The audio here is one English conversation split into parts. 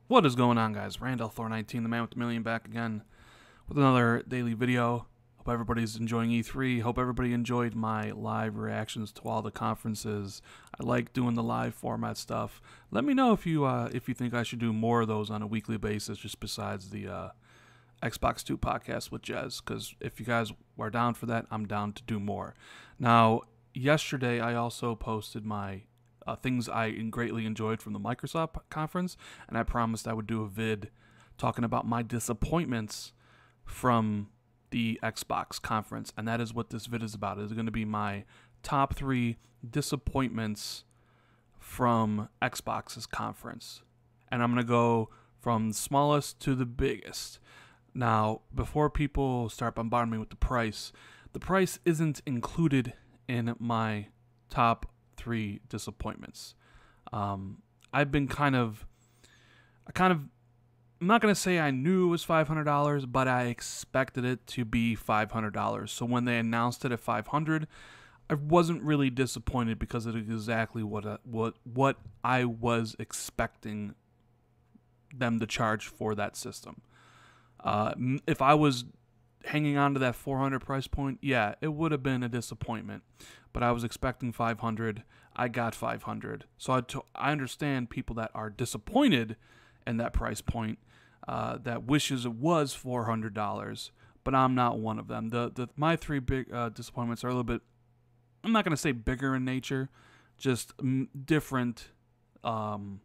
What is going on, guys? Randall Thor 19, the man with the million, back again with another daily video. Hope everybody's enjoying E3. Hope everybody enjoyed my live reactions to all the conferences. I like doing the live format stuff. Let me know if you think I should do more of those on a weekly basis, just besides the Xbox 2 podcast with Jez. Because if you guys are down for that, I'm down to do more. Now, yesterday I also posted my things I greatly enjoyed from the Microsoft conference, and I promised I would do a vid talking about my disappointments from the Xbox conference, and that is what this vid is about. It's going to be my top 3 disappointments from Xbox's conference, and I'm going to go from the smallest to the biggest. Now, before people start bombarding me with the price isn't included in my top 3 disappointments. I'm not going to say I knew it was $500, but I expected it to be $500. So when they announced it at $500, I wasn't really disappointed because it is exactly what I was expecting them to charge for that system. If I was hanging on to that $400 price point, yeah, it would have been a disappointment. But I was expecting $500. I got $500. So I understand people that are disappointed in that price point, that wishes it was $400. But I'm not one of them. My 3 big disappointments are a little bit, I'm not going to say bigger in nature, just different than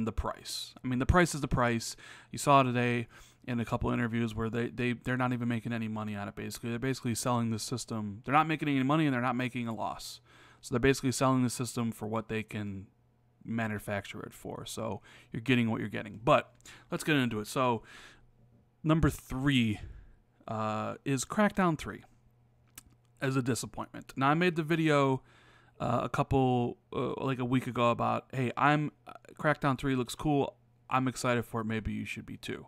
the price. I mean, the price is the price. You saw today in a couple interviews where they're not even making any money on it, basically. They're basically selling the system. They're not making any money, and they're not making a loss. So they're basically selling the system for what they can manufacture it for. So you're getting what you're getting. But let's get into it. So number 3 is Crackdown 3 as a disappointment. Now, I made the video like a week ago about, hey, Crackdown 3 looks cool. I'm excited for it. Maybe you should be too.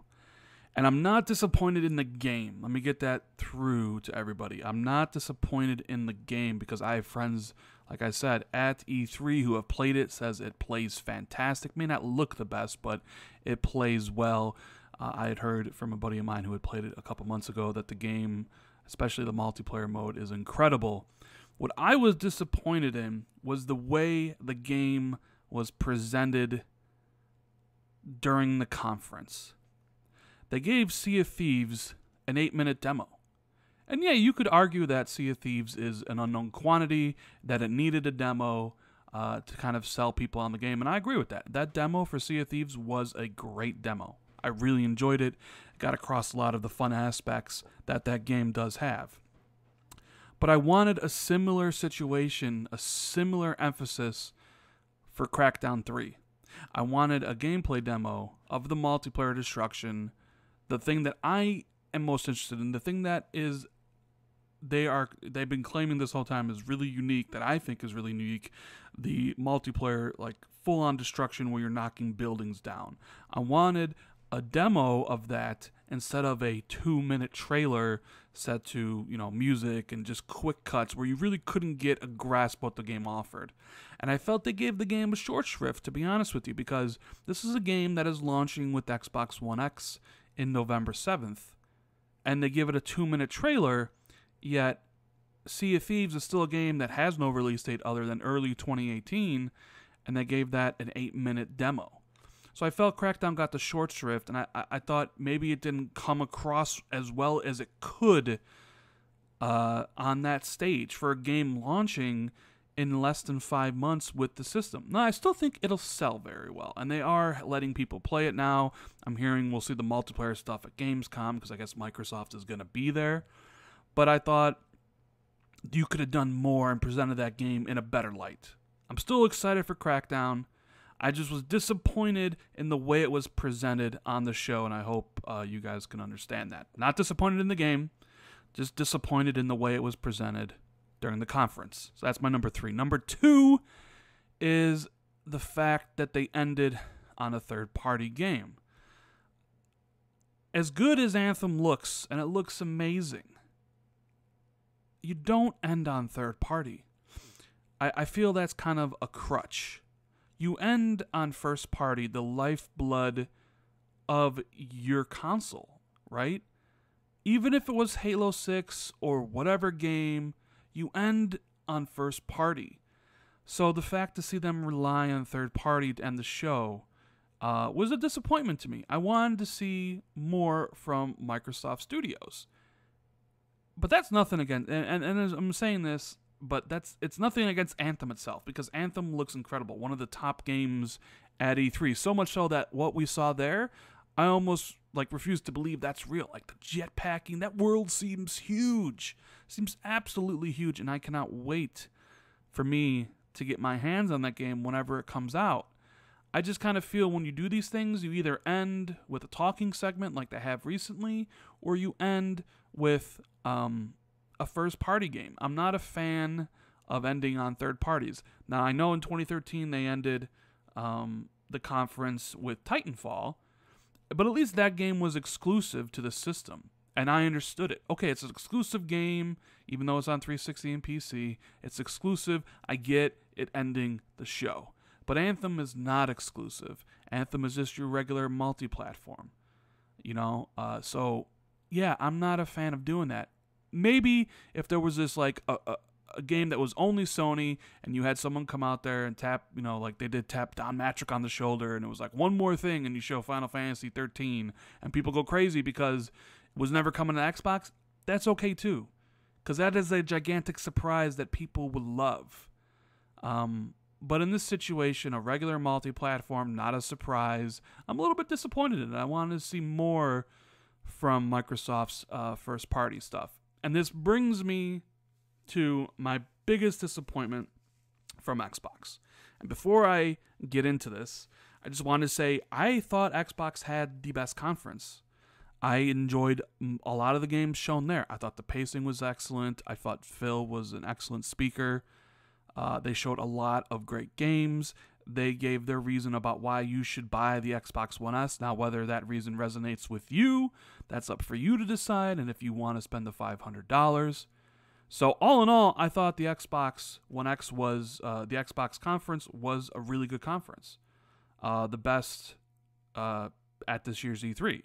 And I'm not disappointed in the game. Let me get that through to everybody. I'm not disappointed in the game because I have friends, like I said, at E3 who have played it, says it plays fantastic. May not look the best, but it plays well. I had heard from a buddy of mine who had played it a couple months ago that the game, especially the multiplayer mode, is incredible. What I was disappointed in was the way the game was presented during the conference. They gave Sea of Thieves an 8-minute demo. And yeah, you could argue that Sea of Thieves is an unknown quantity, that it needed a demo to kind of sell people on the game, and I agree with that. That demo for Sea of Thieves was a great demo. I really enjoyed it. Got across a lot of the fun aspects that game does have. But I wanted a similar situation, a similar emphasis for Crackdown 3. I wanted a gameplay demo of the multiplayer destruction, the thing that I am most interested in, the thing that is they've been claiming this whole time is really unique, that I think is really unique, the multiplayer, like full-on destruction where you're knocking buildings down. I wanted a demo of that instead of a 2-minute trailer set to, music and just quick cuts where you really couldn't get a grasp what the game offered. And I felt they gave the game a short shrift, to be honest with you, because this is a game that is launching with Xbox One X in November 7th, and they give it a 2-minute trailer, yet Sea of Thieves is still a game that has no release date other than early 2018, and they gave that an 8-minute demo. So I felt Crackdown got the short shrift, and I thought maybe it didn't come across as well as it could on that stage for a game launching in less than 5 months with the system. Now, I still think it'll sell very well, and they are letting people play it now. I'm hearing we'll see the multiplayer stuff at Gamescom because I guess Microsoft is going to be there. But I thought you could have done more and presented that game in a better light. I'm still excited for Crackdown. I just was disappointed in the way it was presented on the show, and I hope you guys can understand that. Not disappointed in the game, just disappointed in the way it was presented during the conference. So that's my number 3. Number 2 is the fact that they ended on a third-party game. As good as Anthem looks, and it looks amazing, you don't end on third-party. I feel that's kind of a crutch. you end on first party, the lifeblood of your console, right? Even if it was Halo 6 or whatever game, you end on first party. So the fact to see them rely on third party to end the show was a disappointment to me. I wanted to see more from Microsoft Studios. But that's nothing against, and as I'm saying this, but it's nothing against Anthem itself, because Anthem looks incredible. One of the top games at E3. So much so that what we saw there, I almost refuse to believe that's real. Like the jetpacking, that world seems huge. Seems absolutely huge, and I cannot wait for me to get my hands on that game whenever it comes out. I just kind of feel when you do these things, you either end with a talking segment like they have recently, or you end with a first-party game. I'm not a fan of ending on third parties. Now, I know in 2013 they ended the conference with Titanfall, but at least that game was exclusive to the system, and I understood it. Okay, it's an exclusive game, even though it's on 360 and PC. It's exclusive. I get it ending the show. But Anthem is not exclusive. Anthem is just your regular multi-platform. So, yeah, I'm not a fan of doing that. Maybe if there was this, a game that was only Sony, and you had someone come out there and tap, like they did tap Don Matrick on the shoulder, and it was like one more thing, and you show Final Fantasy 13, and people go crazy because it was never coming to Xbox, that's okay too. Because that is a gigantic surprise that people would love. But in this situation, a regular multi-platform, not a surprise, I'm a little bit disappointed in it. I wanted to see more from Microsoft's first-party stuff. And this brings me to my biggest disappointment from Xbox. And before I get into this, I just want to say I thought Xbox had the best conference. I enjoyed a lot of the games shown there. I thought the pacing was excellent. I thought Phil was an excellent speaker. They showed a lot of great games. They gave their reason about why you should buy the Xbox One S. Now, whether that reason resonates with you, that's up for you to decide, and if you want to spend the $500. So, all in all, I thought the Xbox One X the Xbox conference was a really good conference. The best at this year's E3.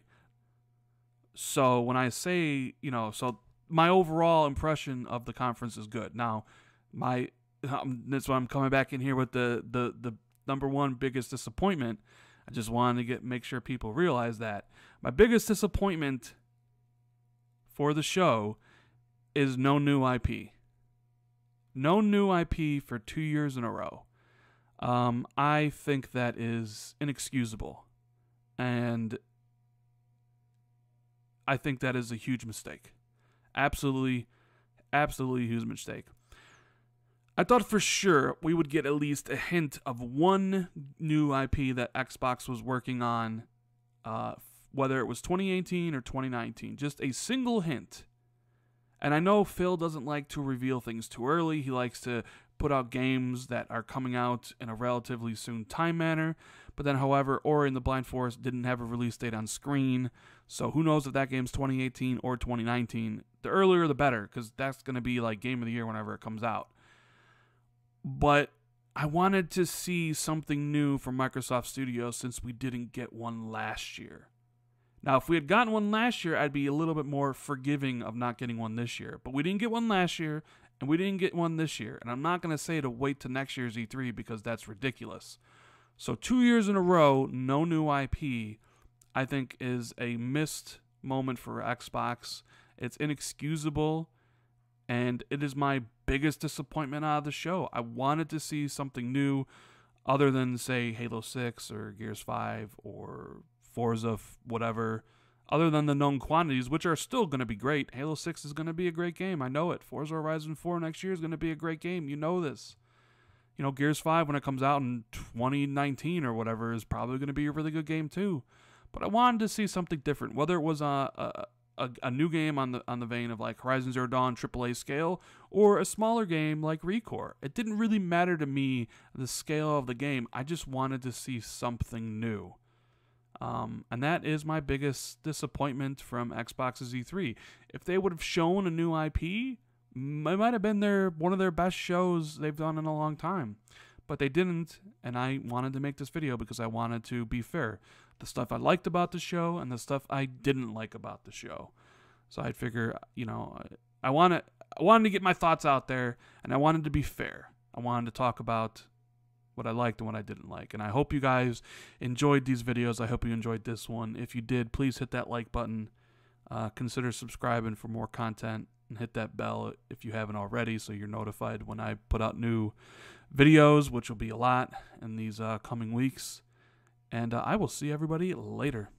So, when I say, so my overall impression of the conference is good. Now, that's why I'm coming back in here with the number one biggest disappointment. I just wanted to make sure people realize that. My biggest disappointment for the show is no new IP. No new IP for 2 years in a row. I think that is inexcusable. And I think that is a huge mistake. Absolutely huge mistake. I thought for sure we would get at least a hint of one new IP that Xbox was working on, whether it was 2018 or 2019. Just a single hint. And I know Phil doesn't like to reveal things too early. He likes to put out games that are coming out in a relatively soon time manner. But then, however, Ori and the Blind Forest didn't have a release date on screen. So who knows if that game's 2018 or 2019. The earlier the better, because that's going to be like Game of the Year whenever it comes out. But I wanted to see something new from Microsoft Studios since we didn't get one last year. Now, if we had gotten one last year, I'd be a little bit more forgiving of not getting one this year. But we didn't get one last year, and we didn't get one this year. And I'm not going to say to wait to next year's E3 because that's ridiculous. So 2 years in a row, no new IP, I think is a missed moment for Xbox. It's inexcusable, and it is my biggest disappointment out of the show. I wanted to see something new other than, say, Halo 6 or Gears 5 or Forza, whatever, other than the known quantities, which are still going to be great. Halo 6 is going to be a great game. I know it. Forza Horizon 4 next year is going to be a great game. You know this. Gears 5, when it comes out in 2019 or whatever, is probably going to be a really good game too. But I wanted to see something different, whether it was a new game on the vein of like Horizon Zero Dawn AAA scale or a smaller game like ReCore. It didn't really matter to me the scale of the game. I just wanted to see something new. And that is my biggest disappointment from Xbox's E3. If they would have shown a new IP, it might have been one of their best shows they've done in a long time. but they didn't, and I wanted to make this video because I wanted to be fair. The stuff I liked about the show and the stuff I didn't like about the show. So I figure, you know, I wanted to get my thoughts out there, and I wanted to be fair. I wanted to talk about what I liked and what I didn't like. And I hope you guys enjoyed these videos. I hope you enjoyed this one. If you did, please hit that like button. Consider subscribing for more content, and hit that bell if you haven't already so you're notified when I put out new videos, which will be a lot in these coming weeks. And I will see everybody later.